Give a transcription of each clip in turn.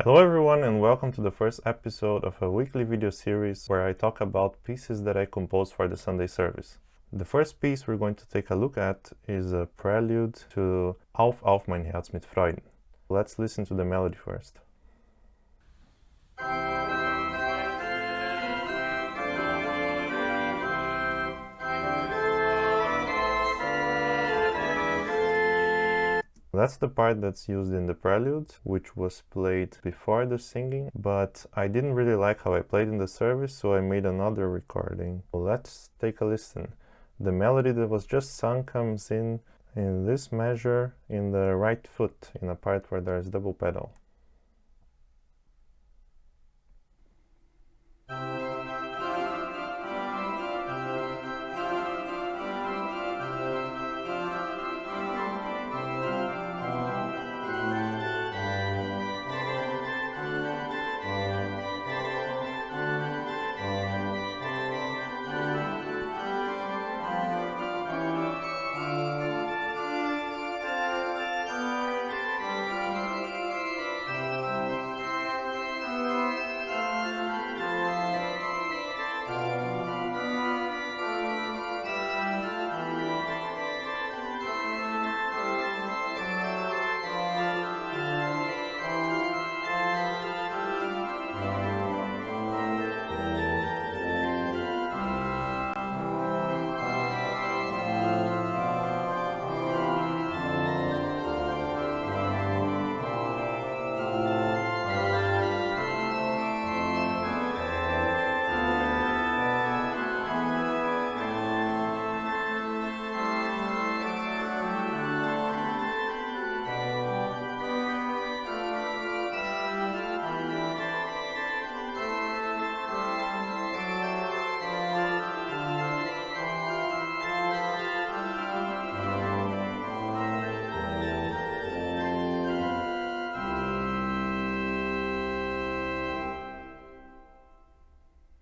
Hello everyone and welcome to the first episode of a weekly video series where I talk about pieces that I composed for the Sunday service. The first piece we're going to take a look at is a prelude to Auf, Auf, mein Herz mit Freuden. Let's listen to the melody first. That's the part that's used in the prelude, which was played before the singing, but I didn't really like how I played in the service, so I made another recording. Let's take a listen. The melody that was just sung comes in this measure in the right foot, in a part where there's double pedal.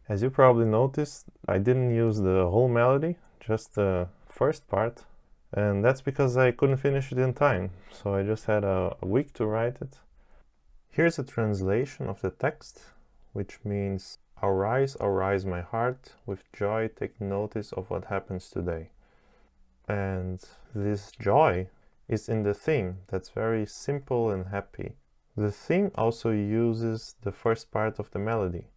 As you probably noticed, I didn't use the whole melody, just the first part, and that's because I couldn't finish it in time, so I just had a week to write it. Here's a translation of the text, which means, "Arise, arise, my heart, with joy take notice of what happens today." And this joy is in the theme, that's very simple and happy. The theme also uses the first part of the melody.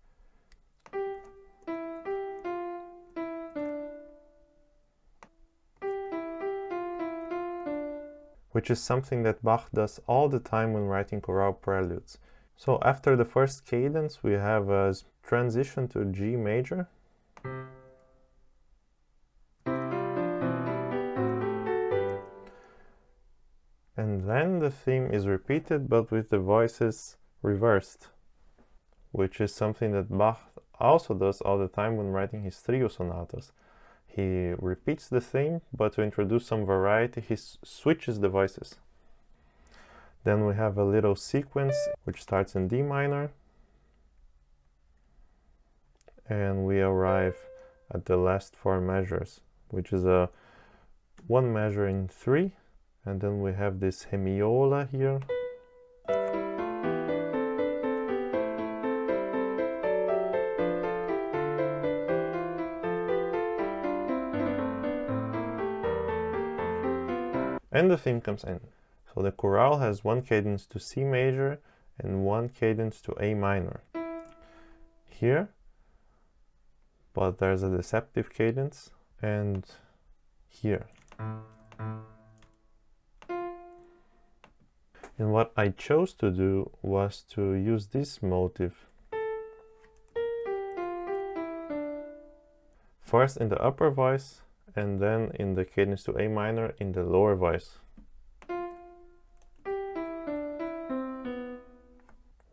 Which is something that Bach does all the time when writing chorale preludes. So after the first cadence, we have a transition to G major. And then the theme is repeated, but with the voices reversed, which is something that Bach also does all the time when writing his trio sonatas. He repeats the theme, but to introduce some variety, he switches the voices. Then we have a little sequence which starts in D minor, and we arrive at the last four measures, which is a one measure in 3, and then we have this hemiola here. And the theme comes in. So the chorale has one cadence to C major and one cadence to A minor. Here, but there's a deceptive cadence, and here. And what I chose to do was to use this motive. First in the upper voice, and then in the cadence to A minor in the lower voice,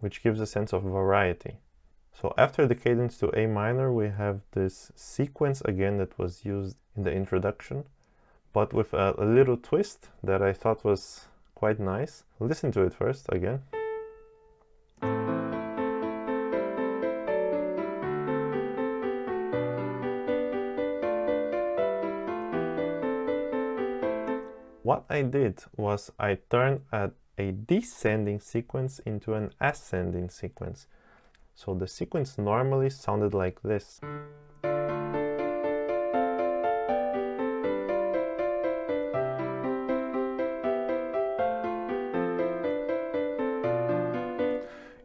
which gives a sense of variety. So after the cadence to A minor, we have this sequence again that was used in the introduction, but with a little twist that I thought was quite nice. Listen to it first again. What I did was I turned a a descending sequence into an ascending sequence. So the sequence normally sounded like this.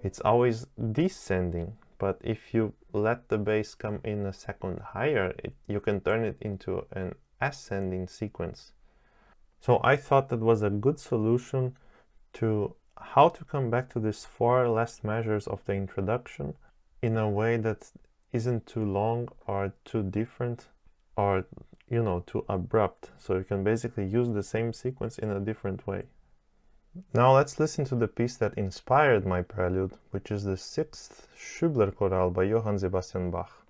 It's always descending, but if you let the bass come in a second higher, you can turn it into an ascending sequence. So I thought that was a good solution to how to come back to these 4 last measures of the introduction in a way that isn't too long or too different or, you know, too abrupt. So you can basically use the same sequence in a different way. Now let's listen to the piece that inspired my prelude, which is the 6th Schübler chorale by Johann Sebastian Bach.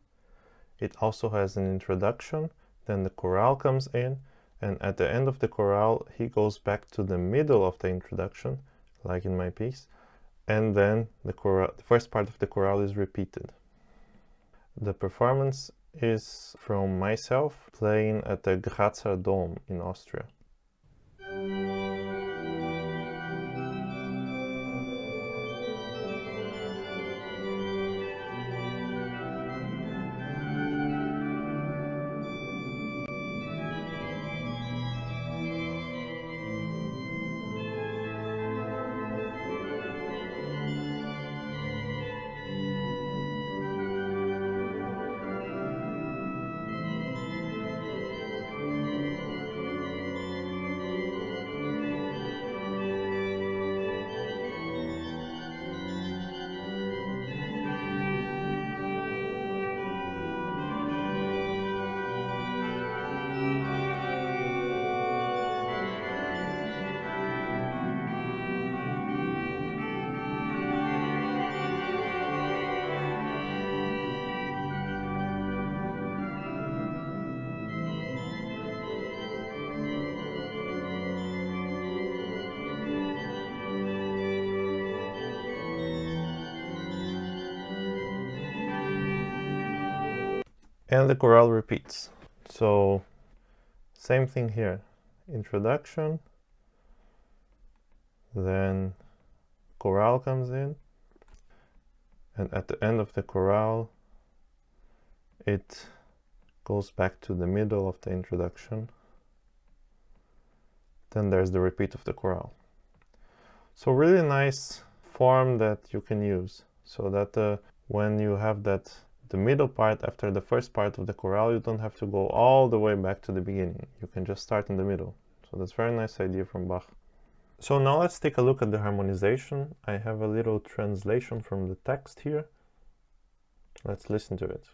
It also has an introduction, then the chorale comes in, and at the end of the chorale he goes back to the middle of the introduction, like in my piece, and then the first part of the chorale is repeated. The performance is from myself playing at the Grazer Dom in Austria. And the chorale repeats. So same thing here. Introduction, then chorale comes in, and at the end of the chorale it goes back to the middle of the introduction. Then there's the repeat of the chorale. So really nice form that you can use, so that when you have the middle part after the first part of the chorale, you don't have to go all the way back to the beginning. You can just start in the middle. So that's a very nice idea from Bach. So now let's take a look at the harmonization. I have a little translation from the text here. Let's listen to it.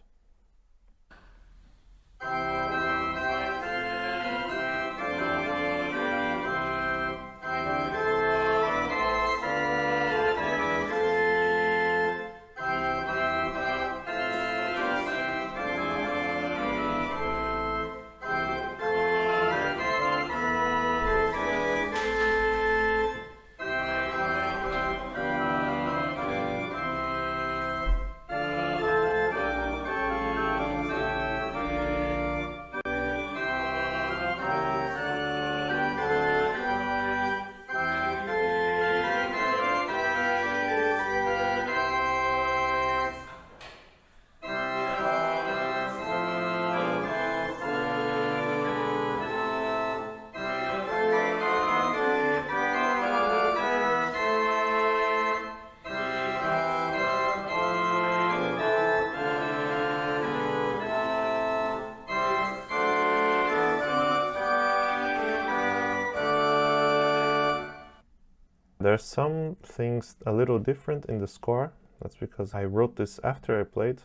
There's some things a little different in the score. That's because I wrote this after I played.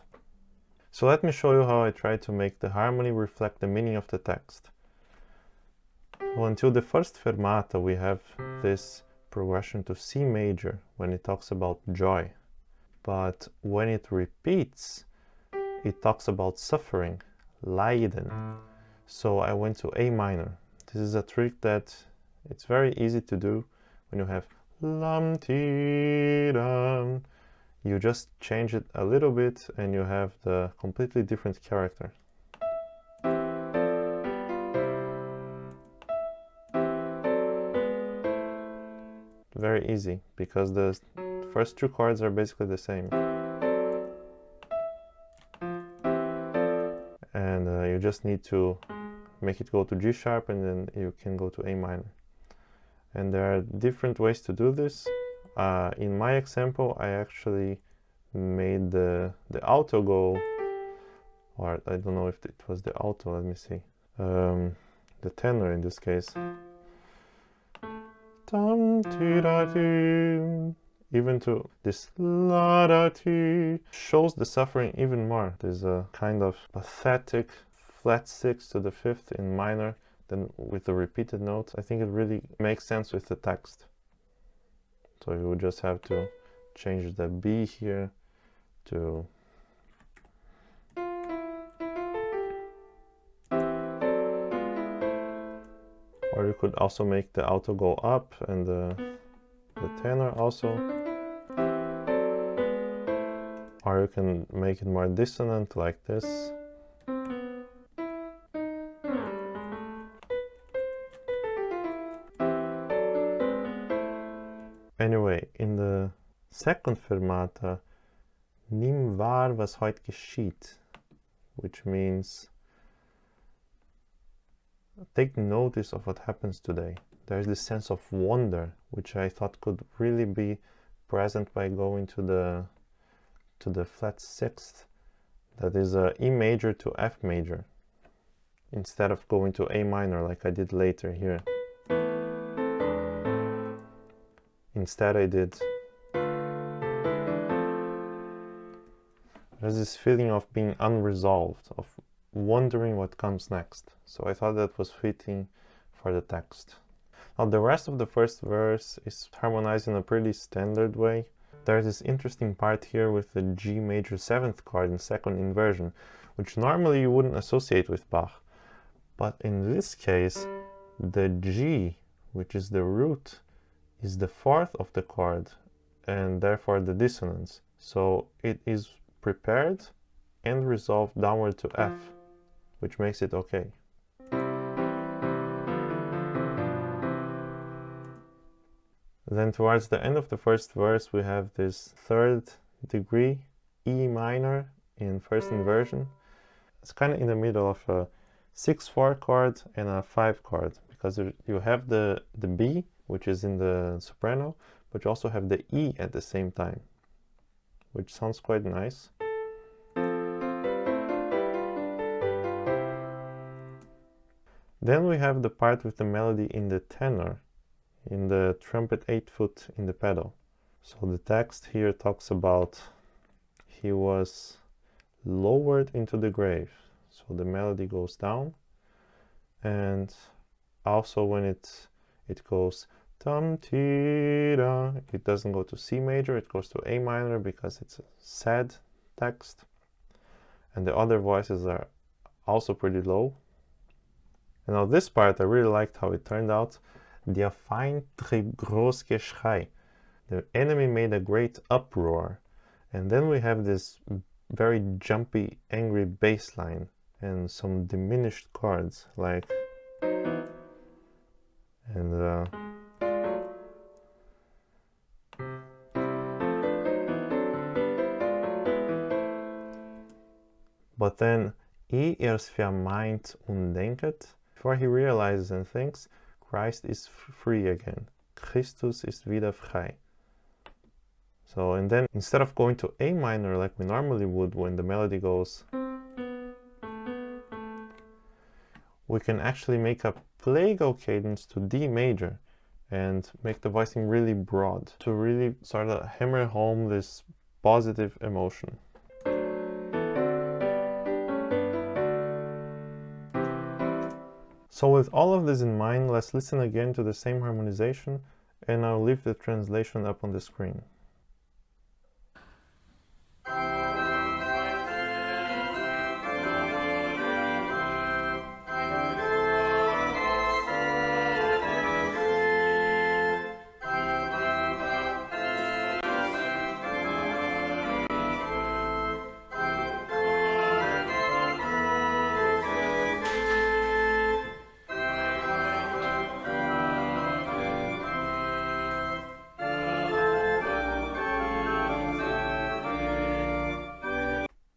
So let me show you how I try to make the harmony reflect the meaning of the text. Well, until the first fermata we have this progression to C major when it talks about joy. But when it repeats, it talks about suffering, Leiden. So I went to A minor. This is a trick that it's very easy to do when you have lam ti dam. You just change it a little bit and you have the completely different character. very easy because the first two chords are basically the same. And you just need to make it go to G sharp, and then you can go to A minor. And there are different ways to do this. In my example, I actually made the alto go, or I don't know if it was the alto, let me see. The tenor in this case. Even to this la da ti shows the suffering even more. There's a kind of pathetic flat 6 to the 5th in minor, then with the repeated notes. I think it really makes sense with the text. So you would just have to change the B here to or you could also make the alto go up and the tenor also. Or you can make it more dissonant like this. Anyway, in the second fermata, nimm wahr, was heut geschieht, which means take notice of what happens today. There's this sense of wonder, which I thought could really be present by going to the flat 6th, that is E major to F major, instead of going to A minor like I did later here. Instead I did. There's this feeling of being unresolved, of wondering what comes next. So I thought that was fitting for the text. Now the rest of the first verse is harmonized in a pretty standard way. There's this interesting part here with the G major 7th chord in second inversion, which normally you wouldn't associate with Bach. But in this case, the G, which is the root, is the 4th of the chord, and therefore the dissonance. So it is prepared and resolved downward to F, which makes it okay. Then towards the end of the first verse, we have this 3rd degree E minor in first inversion. It's kind of in the middle of a 6/4 chord and a 5 chord, because you have the B, which is in the soprano, but you also have the E at the same time, which sounds quite nice. Then we have the part with the melody in the tenor, in the trumpet 8 foot in the pedal. So the text here talks about he was lowered into the grave. So the melody goes down, and also when it goes tam ti da, it doesn't go to C major, it goes to A minor because it's a sad text, and the other voices are also pretty low. And now this part, I really liked how it turned out. Der Feind trieb groß Geschrei. The enemy made a great uproar. And then we have this very jumpy, angry bass line and some diminished chords, like, and but then er's vermeint und denket, before he realizes and thinks, Christ is free again. Christus ist wieder frei. So, and then instead of going to A minor like we normally would when the melody goes, we can actually make a plagal cadence to D major and make the voicing really broad to really sort of hammer home this positive emotion. So with all of this in mind, let's listen again to the same harmonization, and I'll leave the translation up on the screen.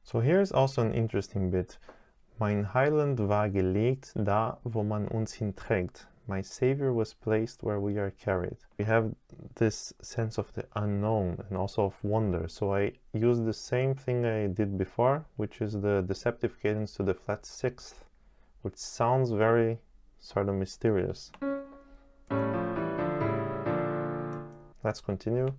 So here's also an interesting bit. Mein Heiland war gelegt da, wo man uns hinträgt. My Savior was placed where we are carried. We have this sense of the unknown and also of wonder. So I use the same thing I did before, which is the deceptive cadence to the flat sixth, which sounds very sort of mysterious. Let's continue.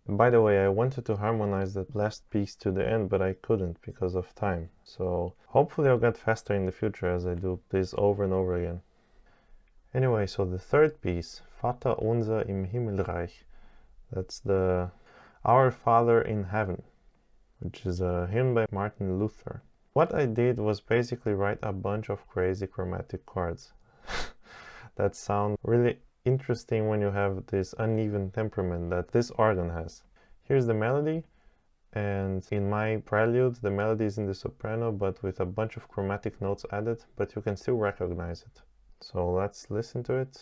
By the way, I wanted to harmonize that last piece to the end, but I couldn't because of time. So hopefully I'll get faster in the future as I do this over and over again. Anyway, so the third piece, Vater unser im Himmelreich, that's the Our Father in Heaven, which is a hymn by Martin Luther. What I did was basically write a bunch of crazy chromatic chords that sound really interesting when you have this uneven temperament that this organ has. Here's the melody, and in my prelude the melody is in the soprano but with a bunch of chromatic notes added, but you can still recognize it. So let's listen to it.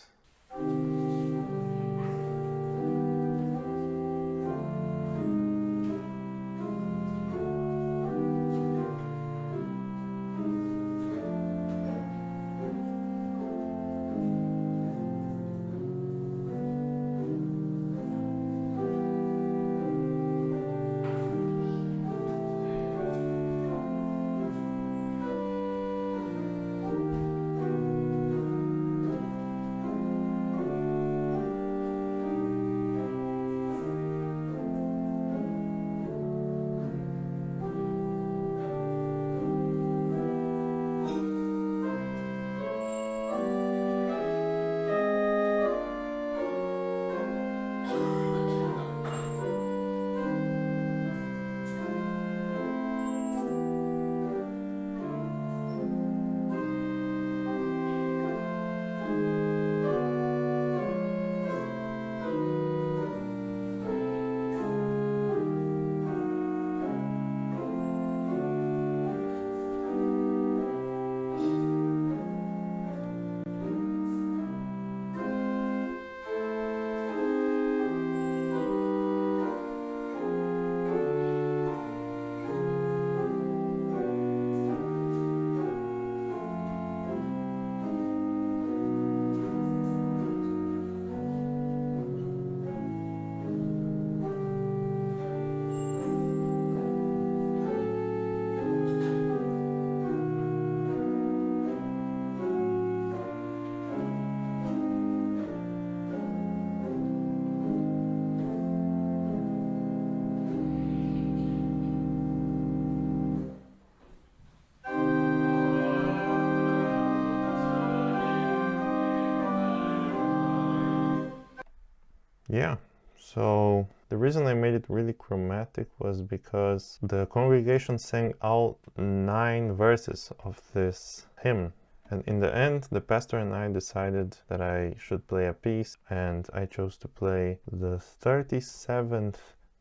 Yeah, so the reason I made it really chromatic was because the congregation sang all 9 verses of this hymn. And in the end, the pastor and I decided that I should play a piece, and I chose to play the 37th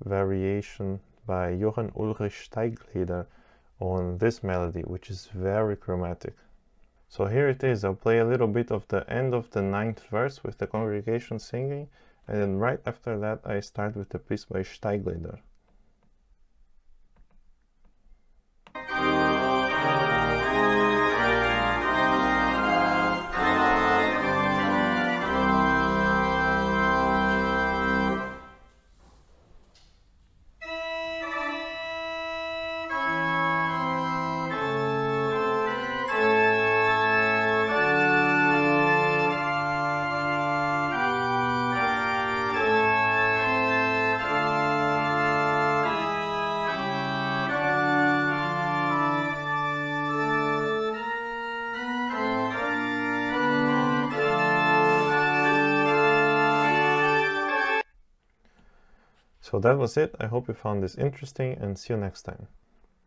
variation by Johann Ulrich Steigleder on this melody, which is very chromatic. So here it is. I'll play a little bit of the end of the 9th verse with the congregation singing, and then right after that I start with the piece by Steigleder. So that was it. I hope you found this interesting, and see you next time.